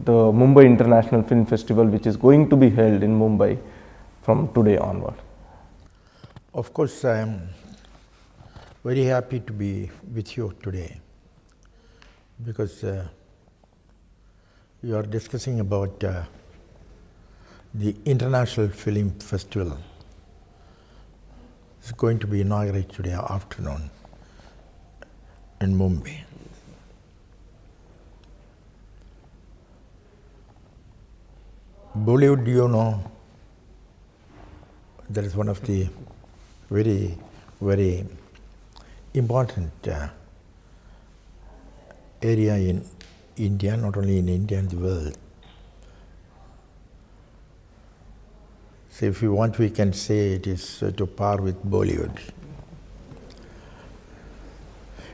the Mumbai International Film Festival, which is going to be held in Mumbai from today onward? Of course, I am very happy to be with you today because you are discussing about the International Film Festival. It's going to be inaugurated today afternoon in Mumbai. Bollywood, you know, that is one of the very, very important area in India, not only in India, in the world. So if you want, we can say it is to par with Bollywood.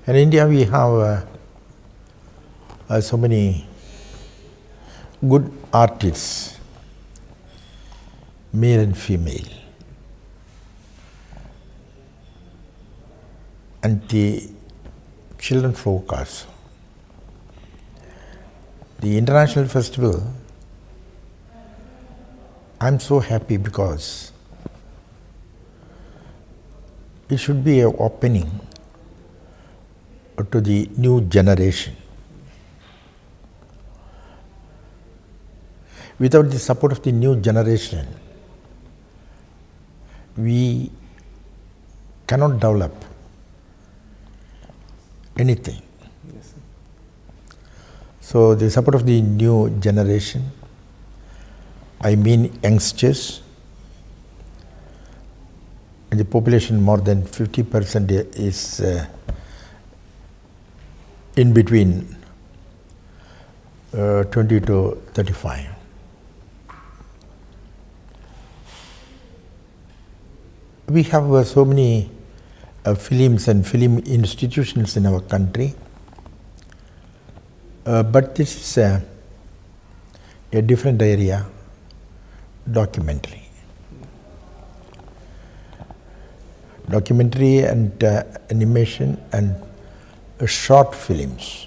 In India, we have so many good artists, male and female. And the children folk also. The International Festival, I'm so happy because it should be an opening to the new generation. Without the support of the new generation, we cannot develop anything. Yes, sir. So the support of the new generation, I mean youngsters, and the population more than 50% is in between 20 to 35. We have so many films and film institutions in our country, but this is a different area, documentary. Documentary and animation and short films.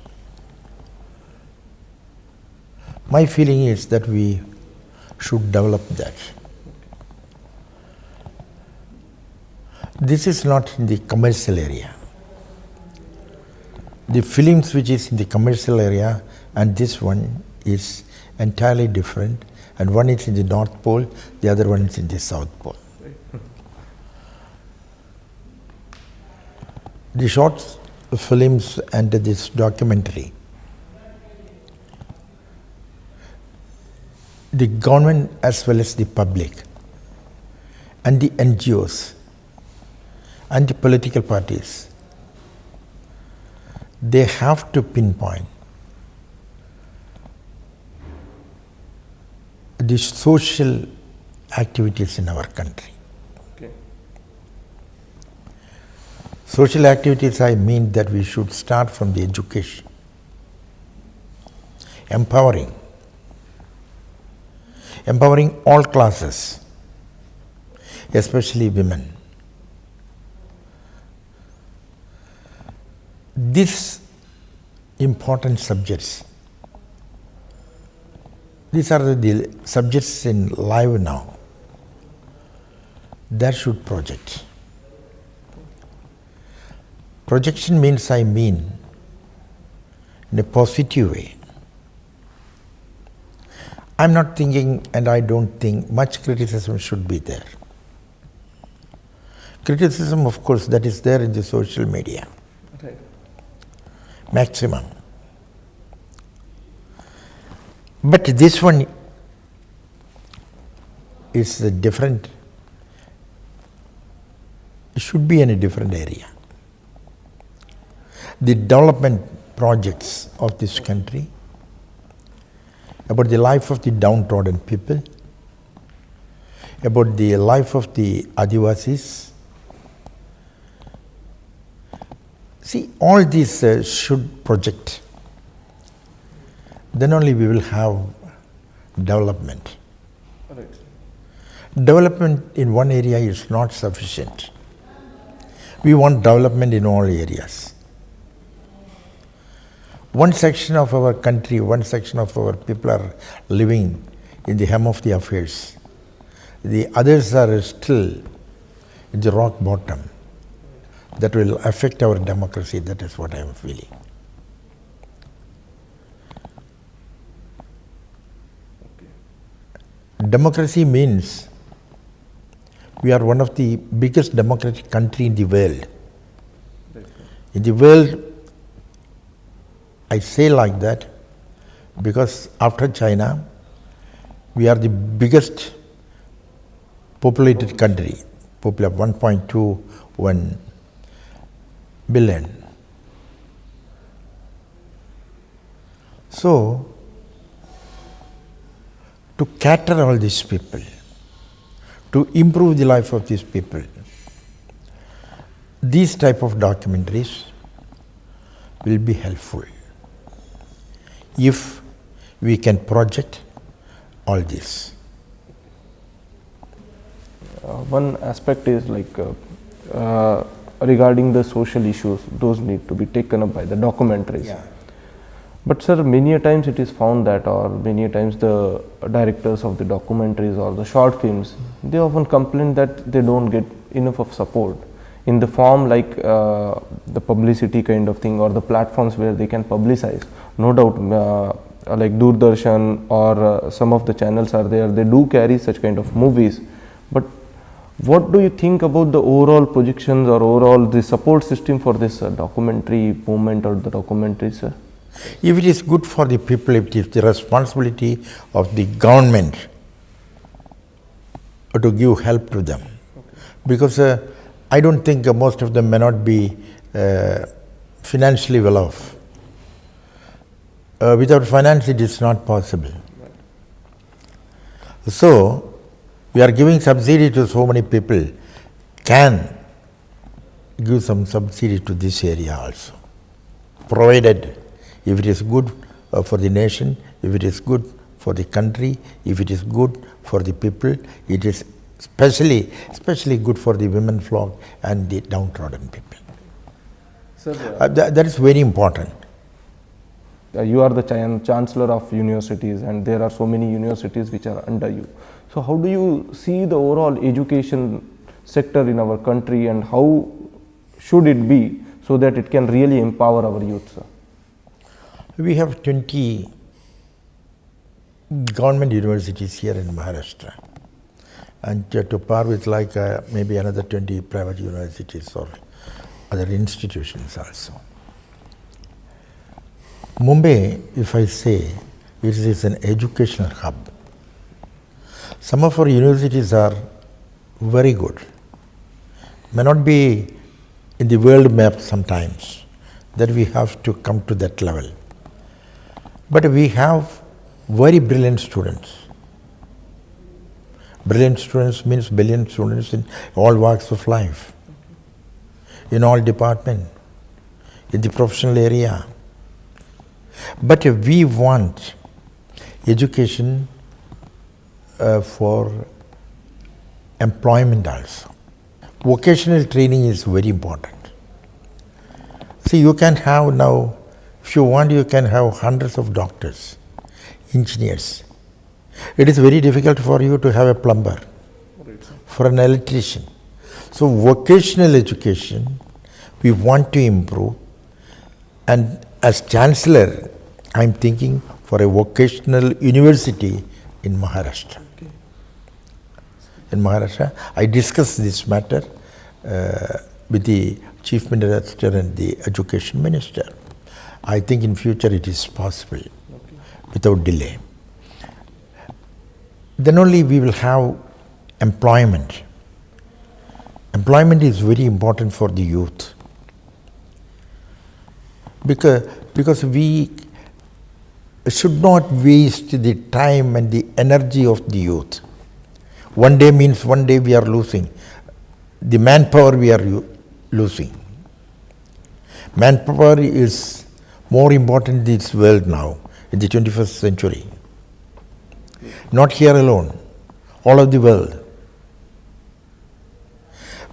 My feeling is that we should develop that. This is not in the commercial area. The films which is in the commercial area and this one is entirely different, and one is in the North Pole, the other one is in the South Pole. The short films and this documentary, the government as well as the public and the NGOs and the political parties, they have to pinpoint the social activities in our country. Okay. Social activities, I mean that we should start from the education, empowering all classes, especially women. These important subjects, these are the subjects in live now. That should project. Projection means, I mean, in a positive way. I'm not thinking, and I don't think, much criticism should be there. Criticism, of course, that is there in the social media. Right. Maximum. But this one is different. It should be in a different area. The development projects of this country, about the life of the downtrodden people, about the life of the Adivasis. See, all these should project. Then only we will have development. Right. Development in one area is not sufficient. We want development in all areas. one section of our country, one section of our people are living in the hem of the affairs. The others are still in the rock bottom. That will affect our democracy. That is what I am feeling. Democracy means we are one of the biggest democratic country in the world. In the world, I say like that because after China, we are the biggest populated country, people of 1.21 billion. So, to cater all these people, to improve the life of these people, these type of documentaries will be helpful if we can project all this. One aspect is regarding the social issues, those need to be taken up by the documentaries. Yeah. But sir, many a times it is found that, or many a times the directors of the documentaries or the short films, they often complain that they don't get enough of support in the form like the publicity kind of thing, or the platforms where they can publicize. No doubt like Doordarshan or some of the channels are there, they do carry such kind of movies. But what do you think about the overall projections or overall the support system for this documentary movement or the documentaries, sir? If it is good for the people, if it is the responsibility of the government to give help to them. Because I don't think most of them may not be financially well off. Without finance, it is not possible. So, we are giving subsidy to so many people, can give some subsidy to this area also, provided if it is good for the nation, if it is good for the country, if it is good for the people, it is especially good for the women flock and the downtrodden people. Sir, that is very important. You are the chancellor of universities, and there are so many universities which are under you. So how do you see the overall education sector in our country, and how should it be so that it can really empower our youth, sir? We have 20 government universities here in Maharashtra, and to par with maybe another 20 private universities or other institutions also. Mumbai, if I say, it is an educational hub. Some of our universities are very good, may not be in the world map sometimes, that we have to come to that level. But we have very brilliant students. Brilliant students means brilliant students in all walks of life, in all departments, in the professional area. But we want education for employment also. Vocational training is very important. See, you can have now, if you want, you can have hundreds of doctors, engineers. It is very difficult for you to have a plumber, for an electrician. So vocational education, we want to improve. And as Chancellor, I am thinking for a vocational university in Maharashtra. Okay. In Maharashtra, I discussed this matter with the Chief Minister and the Education Minister. I think in future it is possible, without delay. Then only we will have employment. Employment is very important for the youth. Because we should not waste the time and the energy of the youth. One day means one day we are losing. The manpower we are losing. Manpower is more important in this world now, in the 21st century. Not here alone, all of the world.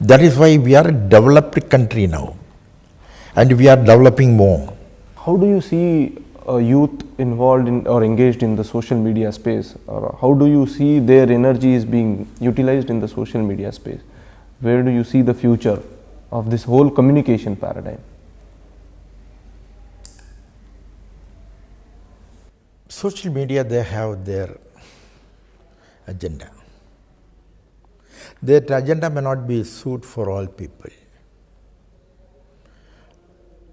That is why we are a developed country now, and we are developing more. how do you see youth involved in or engaged in the social media space, or how do you see their energy is being utilized in the social media space? Where do you see the future of this whole communication paradigm? Social media, they have their agenda. That agenda may not be suit for all people.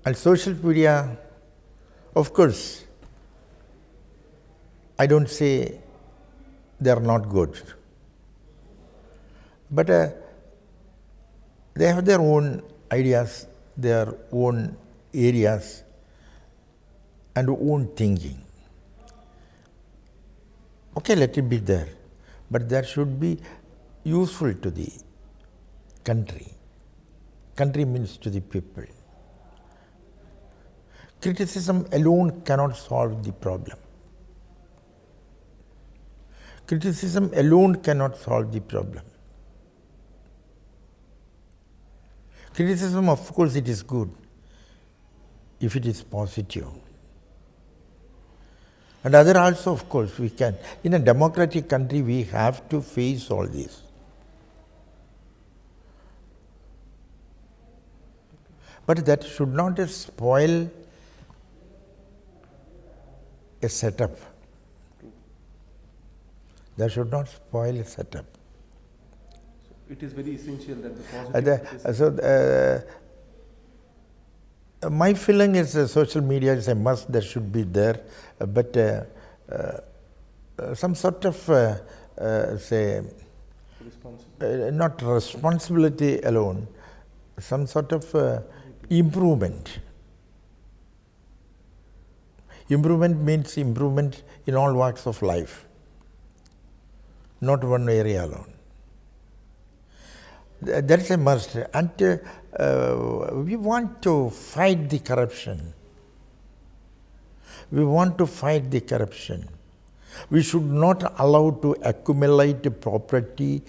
And social media, of course, I don't say they are not good, but they have their own ideas, their own areas, and own thinking. Okay, let it be there, but that should be useful to the country. Country means to the people. Criticism alone cannot solve the problem. Criticism alone cannot solve the problem. Criticism, of course, it is good if it is positive. And other also, of course, we can. In a democratic country, we have to face all this. But that should not spoil a setup. That should not spoil a setup. It is very essential that the positive. My feeling is social media is a must that should be there, but some sort of not responsibility alone, some sort of improvement. Improvement means improvement in all walks of life, not one area alone. That is a must. And we want to fight the corruption. We want to fight the corruption. We should not allow to accumulate property,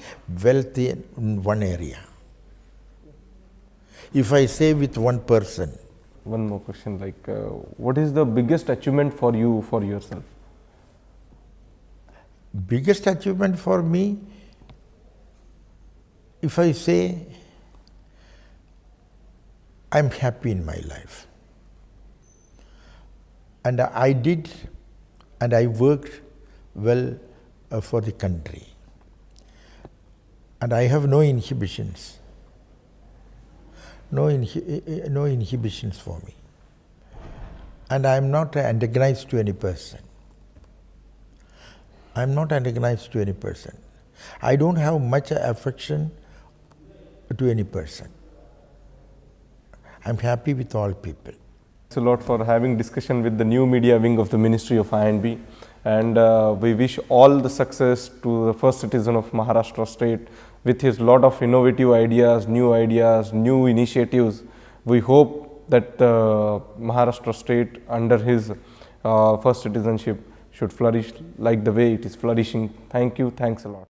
wealth in one area. If I say with one person. One more question, like what is the biggest achievement for you, for yourself? Biggest achievement for me, if I say, I'm happy in my life. And I did, and I worked well for the country. And I have no inhibitions. No inhibitions for me. And I am not antagonized to any person. I am not antagonized to any person. I don't have much affection to any person. I am happy with all people. Thanks a lot for having discussion with the new media wing of the Ministry of I&B, and we wish all the success to the first citizen of Maharashtra state with his lot of innovative ideas, new initiatives. We hope that Maharashtra state under his first citizenship should flourish like the way it is flourishing. Thank you. Thanks a lot.